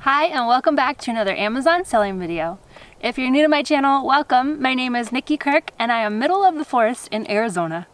Hi and welcome back to another Amazon selling video. If you're new to my channel, welcome. My name is Nikki Kirk and I am middle of the forest in Arizona.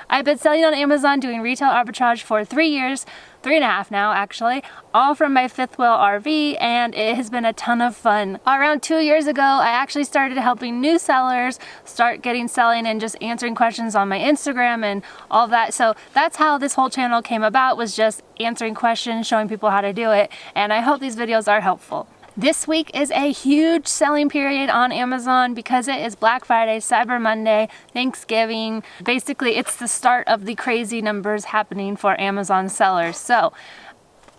I've been selling on Amazon doing retail arbitrage for 3 years, 3.5 now actually, all from my fifth wheel RV, and it has been a ton of fun. Around 2 years ago, I actually started helping new sellers start getting selling and just answering questions on my Instagram and all that. So that's how this whole channel came about, was just answering questions, showing people how to do it, and I hope these videos are helpful. This week is a huge selling period on Amazon because it is Black Friday, Cyber Monday, Thanksgiving. Basically, it's the start of the crazy numbers happening for Amazon sellers. So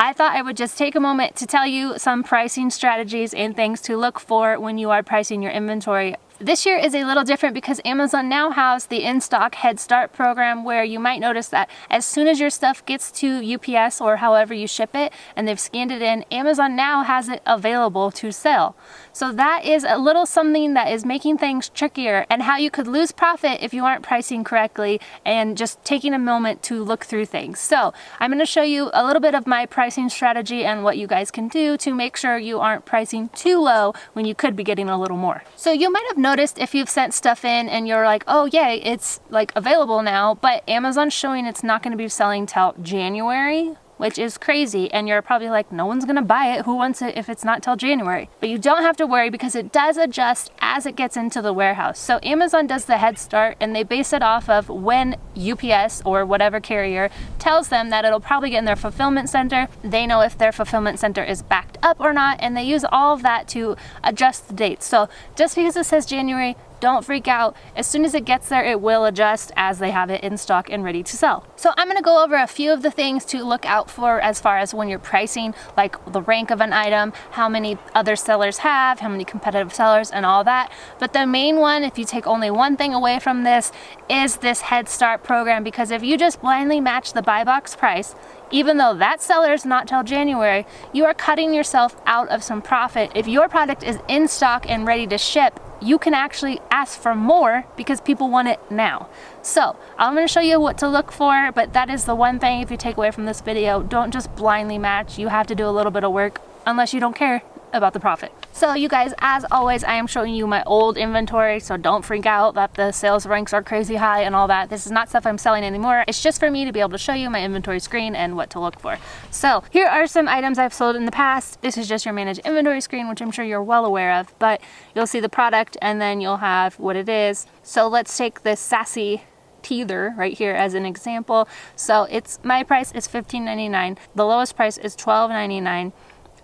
I thought I would just take a moment to tell you some pricing strategies and things to look for when you are pricing your inventory. This year is a little different because Amazon now has the in-stock Head Start program, where you might notice that as soon as your stuff gets to UPS or however you ship it and they've scanned it in, Amazon now has it available to sell. So that is a little something that is making things trickier, and how you could lose profit if you aren't pricing correctly and just taking a moment to look through things. So I'm going to show you a little bit of my pricing strategy and what you guys can do to make sure you aren't pricing too low when you could be getting a little more. So you might have noticed if you've sent stuff in and you're like, oh yay, it's like available now, but Amazon's showing it's not going to be selling till January, which is crazy, and you're probably like, no one's gonna buy it, who wants it if it's not till January? But you don't have to worry because it does adjust as it gets into the warehouse. So Amazon does the Head Start and they base it off of when UPS or whatever carrier tells them that it'll probably get in their fulfillment center. They know if their fulfillment center is backed up or not, and they use all of that to adjust the dates. So just because it says January, don't freak out. As soon as it gets there, it will adjust as they have it in stock and ready to sell. So I'm gonna go over a few of the things to look out for as far as when you're pricing, like the rank of an item, how many other sellers have, how many competitive sellers, and all that. But the main one, if you take only one thing away from this, is this Head Start program, because if you just blindly match the buy box price, even though that seller is not till January, you are cutting yourself out of some profit. If your product is in stock and ready to ship, you can actually ask for more because people want it now. So I'm going to show you what to look for, but that is the one thing if you take away from this video. Don't just blindly match. You have to do a little bit of work unless you don't care about the profit. So you guys, as always, I am showing you my old inventory, so don't freak out that the sales ranks are crazy high and all that. This is not stuff I'm selling anymore. It's just for me to be able to show you my inventory screen and what to look for. So here are some items I've sold in the past. This is just your manage inventory screen, which I'm sure you're well aware of, but you'll see the product and then you'll have what it is. So let's take this Sassy teether right here as an example. So my price is $15.99. The lowest price is $12.99.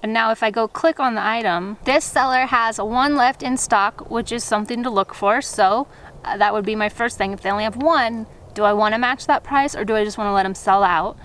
And now if I go click on the item, this seller has one left in stock, which is something to look for. So that would be my first thing. If they only have one, do I want to match that price or do I just want to let them sell out?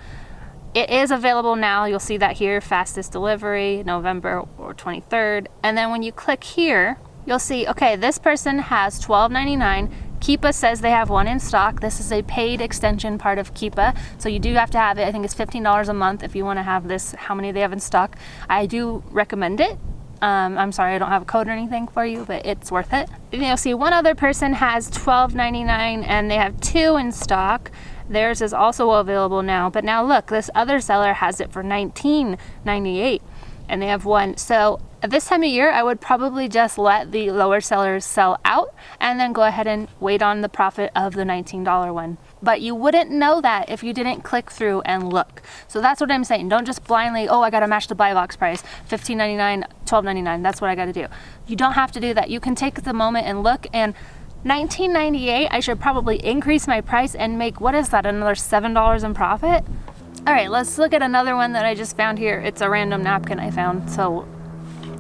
It is available now. You'll see that here, fastest delivery, November or 23rd. And then when you click here, you'll see, okay, this person has $12.99. Keepa says they have one in stock. This is a paid extension part of Keepa, so you do have to have it. I think it's $15 a month if you want to have this, how many they have in stock. I do recommend it. I'm sorry I don't have a code or anything for you, but it's worth it. You'll see one other person has $12.99 and they have two in stock. Theirs is also available now, but now look, this other seller has it for $19.98 and they have one. So at this time of year, I would probably just let the lower sellers sell out and then go ahead and wait on the profit of the $19 one. But you wouldn't know that if you didn't click through and look. So that's what I'm saying. Don't just blindly, oh, I gotta match the buy box price, $15.99, $12.99, that's what I gotta do. You don't have to do that. You can take the moment and look, and $19.98, I should probably increase my price and make, what is that, another $7 in profit? All right, let's look at another one that I just found here. It's a random napkin I found, so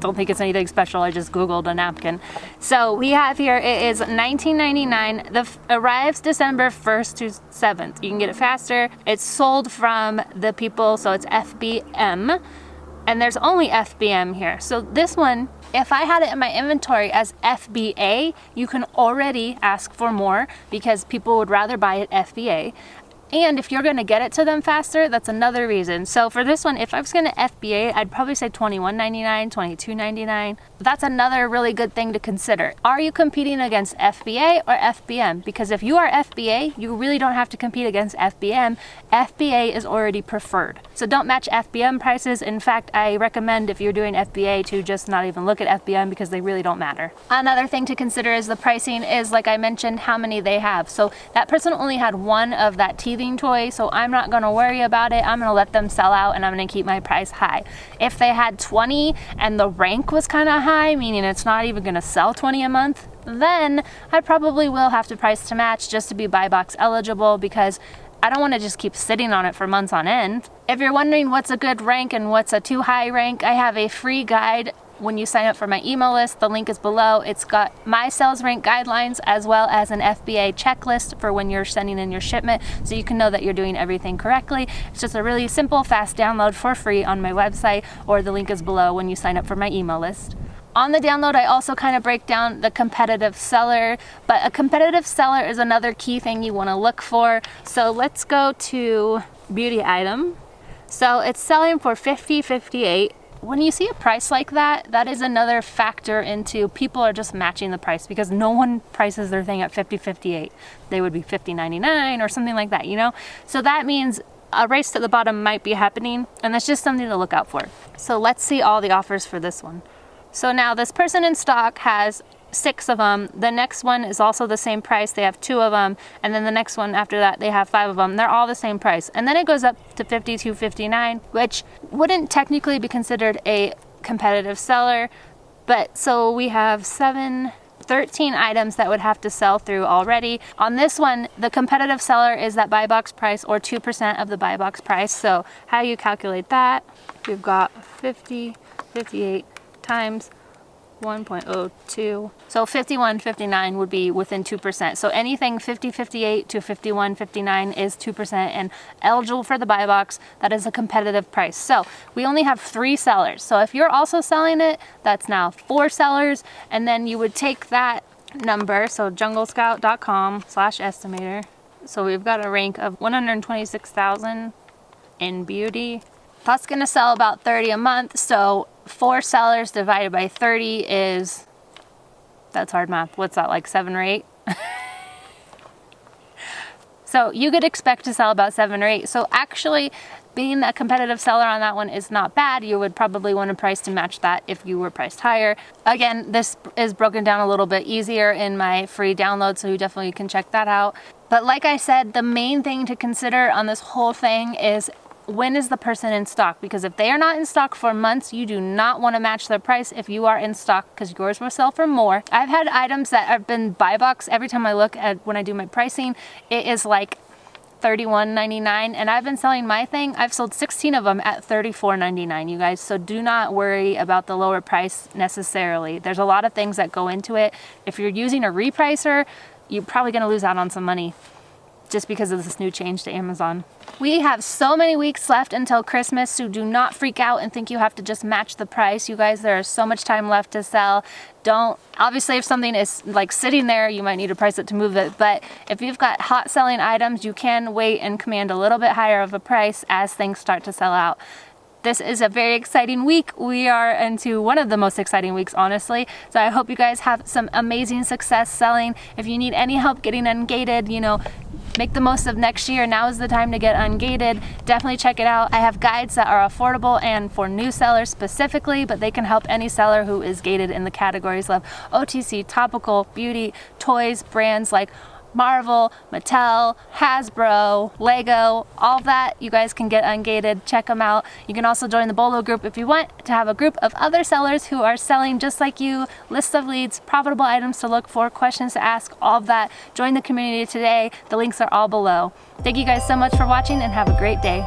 don't think it's anything special. I just Googled a napkin. So we have here, it is $19.99. Arrives December 1st to 7th. You can get it faster. It's sold from the people, so it's FBM. And there's only FBM here. So this one, if I had it in my inventory as FBA, you can already ask for more because people would rather buy it FBA. And if you're going to get it to them faster, that's another reason. So for this one, if I was going to FBA, I'd probably say $21.99, $22.99. That's another really good thing to consider. Are you competing against FBA or FBM? Because if you are FBA, you really don't have to compete against FBM. FBA is already preferred. So don't match FBM prices. In fact, I recommend if you're doing FBA to just not even look at FBM because they really don't matter. Another thing to consider is the pricing is, like I mentioned, how many they have. So that person only had one of that teething toy, so I'm not going to worry about it. I'm going to let them sell out and I'm going to keep my price high. If they had 20 and the rank was kind of high, meaning it's not even going to sell 20 a month, then I probably will have to price to match just to be buy box eligible, because I don't want to just keep sitting on it for months on end. If you're wondering what's a good rank and what's a too high rank, I have a free guide when you sign up for my email list. The link is below. It's got my sales rank guidelines as well as an FBA checklist for when you're sending in your shipment, so you can know that you're doing everything correctly. It's just a really simple, fast download for free on my website, or the link is below when you sign up for my email list. On the download, I also kind of break down the competitive seller, but a competitive seller is another key thing you want to look for. So let's go to beauty item. So it's selling for $50.58. When you see a price like that, that is another factor into people are just matching the price, because no one prices their thing at $50.58. They would be $50.99 or something like that, you know? So that means a race to the bottom might be happening, and that's just something to look out for. So let's see all the offers for this one. So now this person in stock has 6 of them. The next one is also the same price. They have 2 of them. And then the next one after that, they have 5 of them. They're all the same price. And then it goes up to $52.59, which wouldn't technically be considered a competitive seller. But so we have 13 items that would have to sell through already. On this one, the competitive seller is that buy box price, or 2% of the buy box price. So how you calculate that? We've got 58 times 1.02. So 51.59 would be within 2%. So anything 50.58 to 51.59 is 2% and eligible for the buy box. That is a competitive price. So we only have 3 sellers. So if you're also selling it, that's now 4 sellers. And then you would take that number, so junglescout.com/estimator. So we've got a rank of 126,000 in beauty. That's going to sell about 30 a month. So 4 sellers divided by 30 is, that's hard math. What's that, like 7 or 8? So you could expect to sell about 7 or 8. So actually being a competitive seller on that one is not bad. You would probably want to price to match that if you were priced higher. Again, this is broken down a little bit easier in my free download, so you definitely can check that out. But like I said, the main thing to consider on this whole thing is, when is the person in stock? Because if they are not in stock for months, you do not want to match their price if you are in stock, because yours will sell for more. I've had items that have been buy box. Every time I look at when I do my pricing, it is like $31.99, and I've been selling my thing. I've sold 16 of them at $34.99, you guys. So do not worry about the lower price necessarily. There's a lot of things that go into it. If you're using a repricer, you're probably going to lose out on some money just because of this new change to Amazon. We have so many weeks left until Christmas, so do not freak out and think you have to just match the price. You guys, there is so much time left to sell. Obviously if something is like sitting there, you might need to price it to move it, but if you've got hot selling items, you can wait and command a little bit higher of a price as things start to sell out. This is a very exciting week. We are into one of the most exciting weeks, honestly. So I hope you guys have some amazing success selling. If you need any help getting ungated, make the most of next year. Now is the time to get ungated. Definitely check it out. I have guides that are affordable and for new sellers specifically, but they can help any seller who is gated in the categories of OTC, topical, beauty, toys, brands like Marvel, Mattel, Hasbro, Lego, all that. You guys can get ungated. Check them out. You can also join the Bolo group if you want to have a group of other sellers who are selling just like you, lists of leads, profitable items to look for, questions to ask, all of that. Join the community today. The links are all below. Thank you guys so much for watching and have a great day.